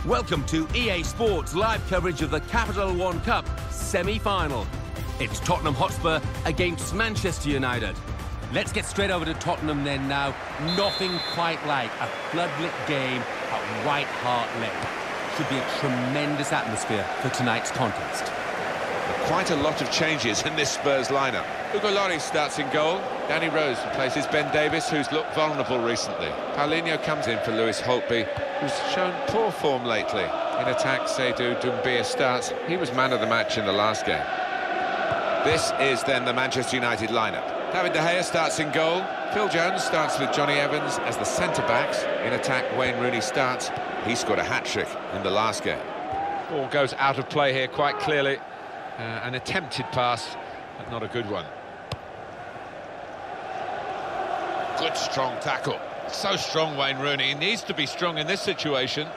Welcome to EA Sports live coverage of the Capital One Cup semi-final. It's Tottenham Hotspur against Manchester United. Let's get straight over to Tottenham then now. Nothing quite like a floodlit game at White Hart Lane. Should be a tremendous atmosphere for tonight's contest. Quite a lot of changes in this Spurs lineup. Hugo Lloris starts in goal. Danny Rose replaces Ben Davies, who's looked vulnerable recently. Paulinho comes in for Lewis Holtby, who's shown poor form lately. In attack, Seydou Doumbia starts. He was man of the match in the last game. This is then the Manchester United lineup. David De Gea starts in goal. Phil Jones starts with Johnny Evans as the centre-backs. In attack, Wayne Rooney starts. He scored a hat-trick in the last game. Ball goes out of play here quite clearly. An attempted pass, but not a good one. Good strong tackle. So strong, Wayne Rooney. He needs to be strong in this situation.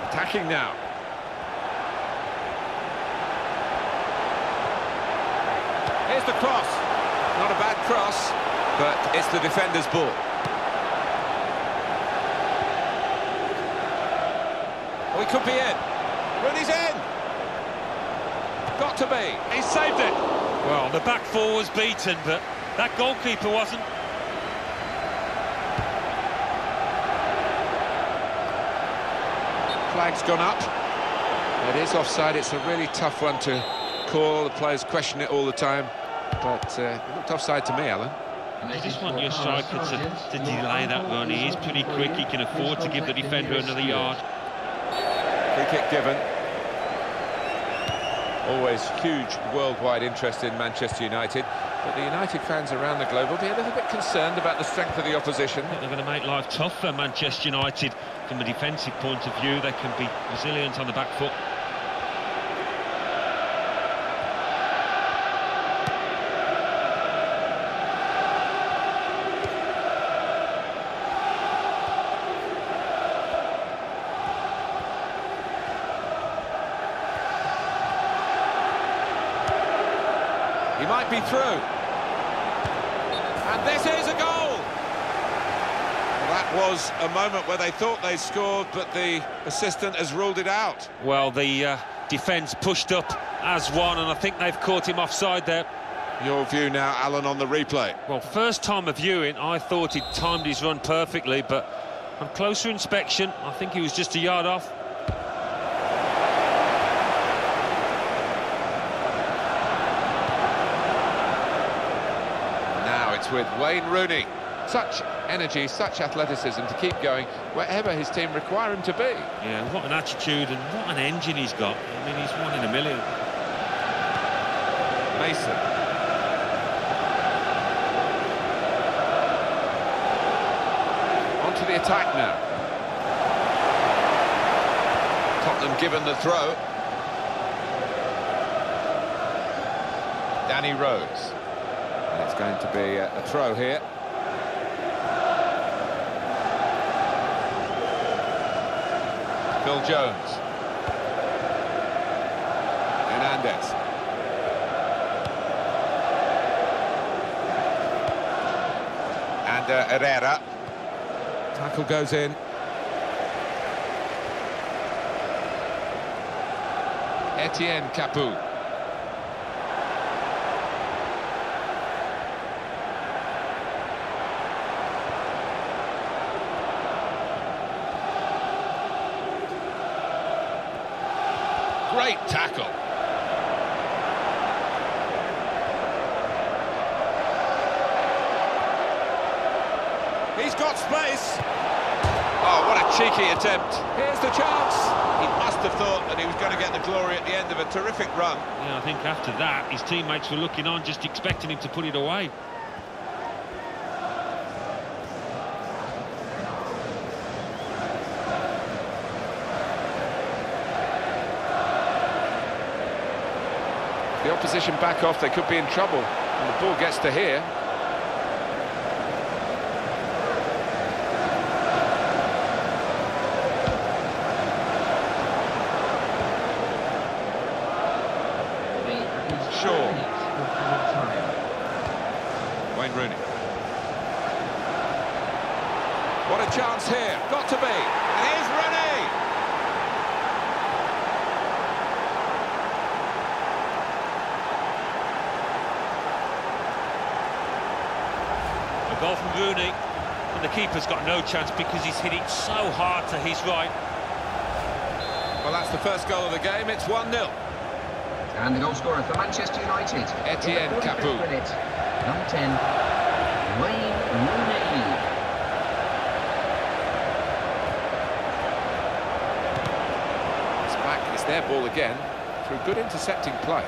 Attacking now. Here's the cross. Not a bad cross, but it's the defender's ball. Oh, he could be in. Rooney's in. Got to be. He saved it. Well, the back four was beaten, but that goalkeeper wasn't. Flag's gone up. It is offside. It's a really tough one to call. The players question it all the time. But it looked offside to me, Alan. You just want your striker to delay that run. He is pretty quick. He can afford to give the defender another yard. Free kick given. Always huge worldwide interest in Manchester United. But the United fans around the globe will be a little bit concerned about the strength of the opposition. They're going to make life tough for Manchester United. From a defensive point of view, they can be resilient on the back foot. He might be through. And this is a goal! Well, that was a moment where they thought they scored, but the assistant has ruled it out. Well, the defence pushed up as one, and I think they've caught him offside there. Your view now, Alan, on the replay. Well, first time of viewing, I thought he'd timed his run perfectly, but on closer inspection, I think he was just a yard off. With Wayne Rooney. Such energy, such athleticism to keep going wherever his team require him to be. Yeah, what an attitude and what an engine he's got. I mean, he's one in a million. Mason. On to the attack now. Tottenham given the throw. Danny Rose. It's going to be a throw here. Phil Jones. Hernandez. And Herrera. Tackle goes in. Etienne Capoue. Great tackle. He's got space. Oh, what a cheeky attempt. Here's the chance. He must have thought that he was going to get the glory at the end of a terrific run. Yeah, I think after that, his teammates were looking on, just expecting him to put it away. The opposition back off, they could be in trouble. And the ball gets to here. Wayne Rooney. What a chance here. Got to be. And here's Rooney. A goal from Rooney. And the keeper's got no chance because he's hit it so hard to his right. Well, that's the first goal of the game. It's 1-0. And the goal scorer for Manchester United. Etienne Capoue. Number 10, Wayne Rooney. It's back. It's their ball again through good intercepting play.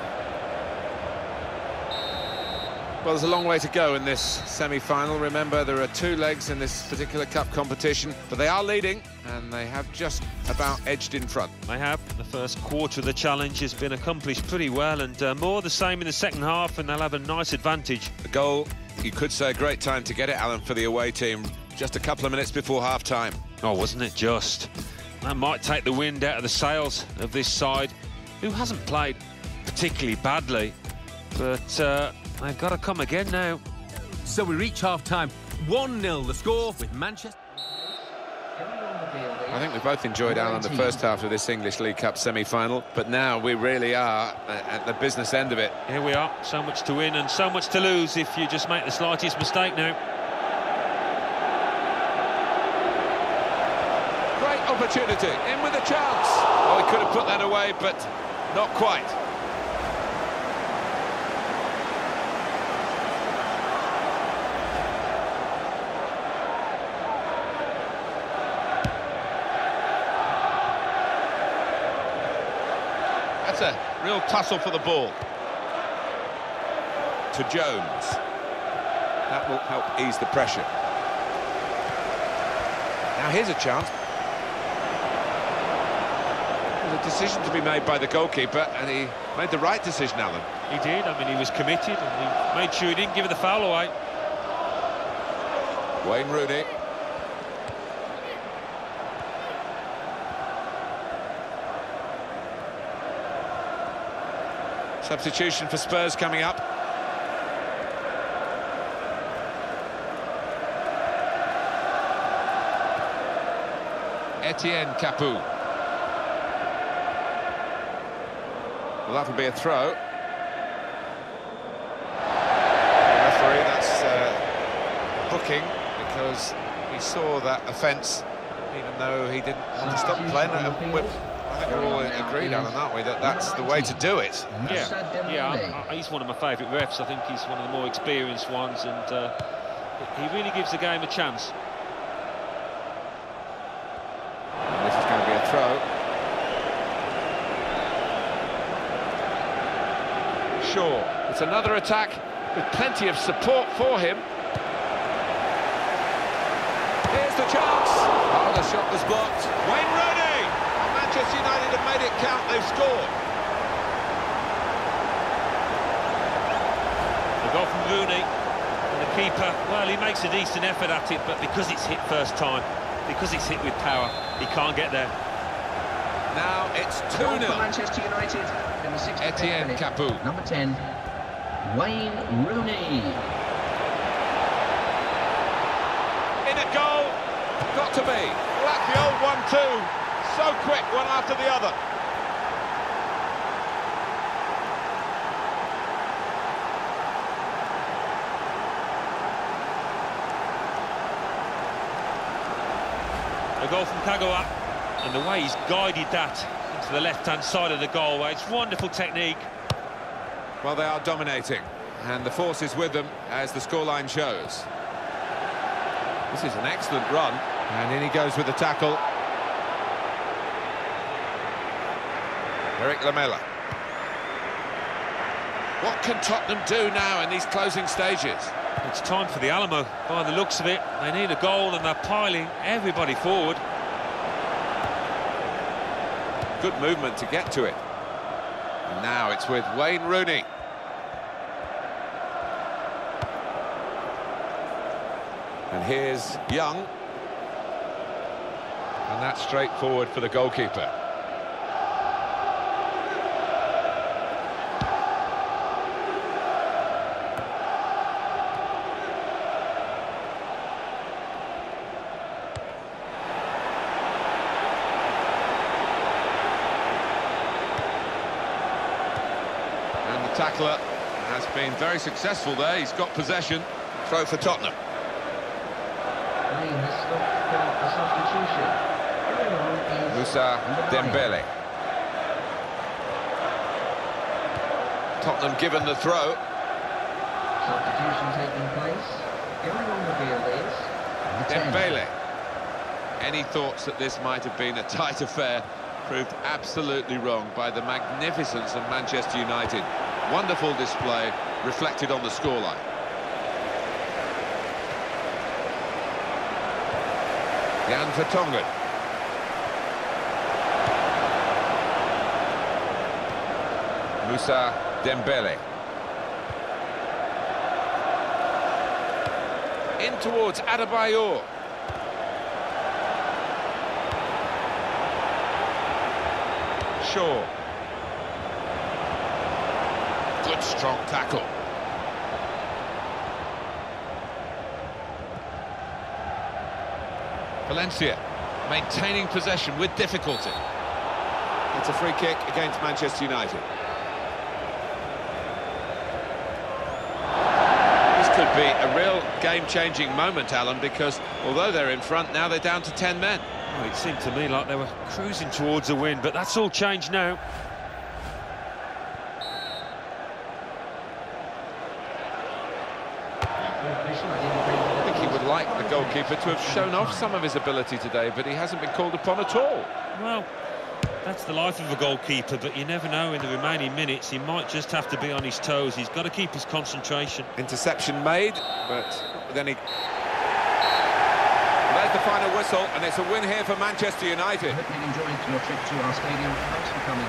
Well, there's a long way to go in this semi-final. Remember, there are 2 legs in this particular cup competition, but they are leading, and they have just about edged in front. They have. The first quarter of the challenge has been accomplished pretty well, and more the same in the second half, and they'll have a nice advantage. The goal, you could say, a great time to get it, Alan, for the away team. Just a couple of minutes before half-time. Oh, wasn't it just? That might take the wind out of the sails of this side, who hasn't played particularly badly, but they've got to come again now. So we reach half-time. 1-0 the score with Manchester. I think we both enjoyed, Alan, the first half of this English League Cup semi-final, but now we really are at the business end of it. Here we are, so much to win and so much to lose if you just make the slightest mistake now. Great opportunity, in with a chance. Oh, he could have put that away, but not quite. That's a real tussle for the ball. To Jones. That will help ease the pressure. Now here's a chance. There's a decision to be made by the goalkeeper, and he made the right decision, Alan. He did. I mean, he was committed, and he made sure he didn't give the foul away. Wayne Rooney. Substitution for Spurs coming up. Etienne Capoue. Well, that'll be a throw. Referee, that's booking, because he saw that offence, even though he didn't want to stop playing. I think we're all agreed, Alan, aren't we, that that's the way to do it. Yeah, he's one of my favourite refs. I think he's one of the more experienced ones, and he really gives the game a chance. And this is going to be a throw. Sure, it's another attack with plenty of support for him. Here's the chance. Oh, the shot was blocked. Wayne Rooney! Manchester United have made it count, they've scored. The goal from Rooney, and the keeper, well, he makes a decent effort at it, but because it's hit first time, because it's hit with power, he can't get there. Now it's 2-0. Manchester United in the 65th Etienne minute. Capoue. Number 10, Wayne Rooney. In a goal, got to be. Well, that's the old 1-2. So quick, one after the other. A goal from Kagawa, and the way he's guided that into the left-hand side of the goal, it's wonderful technique. Well, they are dominating, and the force is with them, as the scoreline shows. This is an excellent run, and in he goes with the tackle. Eric Lamela. What can Tottenham do now in these closing stages? It's time for the Alamo, by the looks of it. They need a goal, and they're piling everybody forward. Good movement to get to it. And now it's with Wayne Rooney. And here's Young. And that's straightforward for the goalkeeper. tackler has been very successful there. He's got possession. Throw for Tottenham. Lane has stopped for a substitution. Going on is Moussa number 9. Dembele. Tottenham given the throw. Substitution taking place. Going on the field is number 10. Dembele. Any thoughts that this might have been a tight affair proved absolutely wrong by the magnificence of Manchester United. Wonderful display reflected on the scoreline. Jan Vertonghen. Moussa Dembele. In towards Adebayor. Shaw. Good strong tackle. Valencia maintaining possession with difficulty. It's a free kick against Manchester United. This could be a real game-changing moment, Alan, because although they're in front, now they're down to 10 men. Oh, it seemed to me like they were cruising towards a win, but that's all changed now. I think he would like the goalkeeper to have shown off some of his ability today, but he hasn't been called upon at all. Well, that's the life of a goalkeeper, but you never know in the remaining minutes. He might just have to be on his toes. He's got to keep his concentration. Interception made, but then he... There's the final whistle, and it's a win here for Manchester United. I hope you enjoyed your trip to our stadium. Thanks for coming.